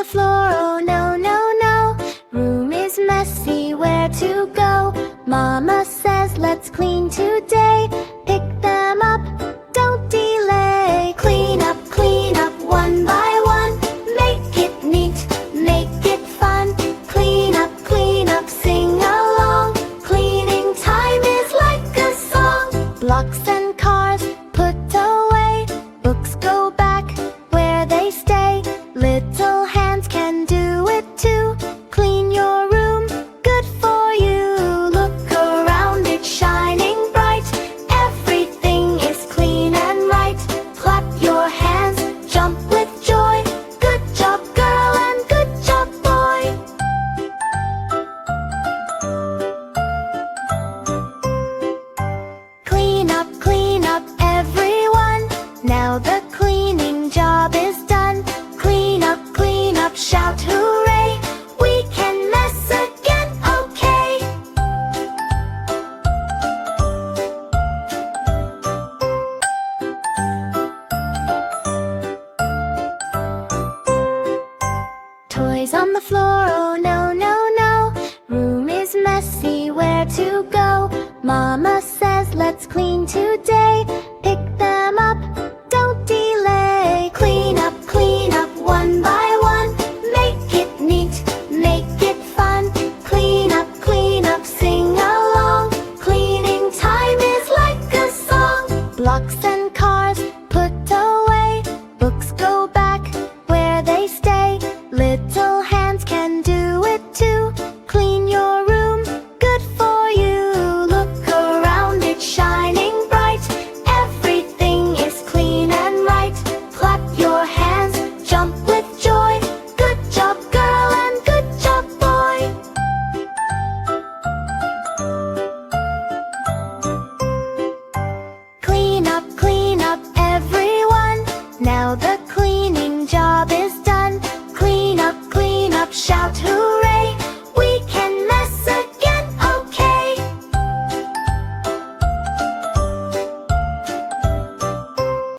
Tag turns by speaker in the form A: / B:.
A: the floor, oh no, no, no. Room is messy, where to go? Mama says let's clean today. Pick them up, don't delay. Clean up, one by one. Make it neat, make it fun. Clean up, sing along. Cleaning time is like a song. Blocks and cars, put away. Books go back where they stay. Little hands can do it too. Clean your room, good for you. Look around, it's shining bright. Everything is clean and right. Clap your hands, jump with joy. Good job, girl, and good job, boy. Clean up, everyone. Now the cleaning job is done. Clean up, shout hooray. We can mess again, okay? Toys on the floor, oh no, no, no. Room is messy, where to go? Mama says let's clean today. Pick them up, don't delay. Clean up, one by one. Make it neat, make it fun. Clean up, sing along. Cleaning time is like a song. Blocks and cars, put away. Books go back where they stay. Little hands can do it too. Clean your room, good for you. Look around, it's shining bright. Everything is clean and right. Clap your hands, jump with joy. Good job, girl, and good job, boy. Clean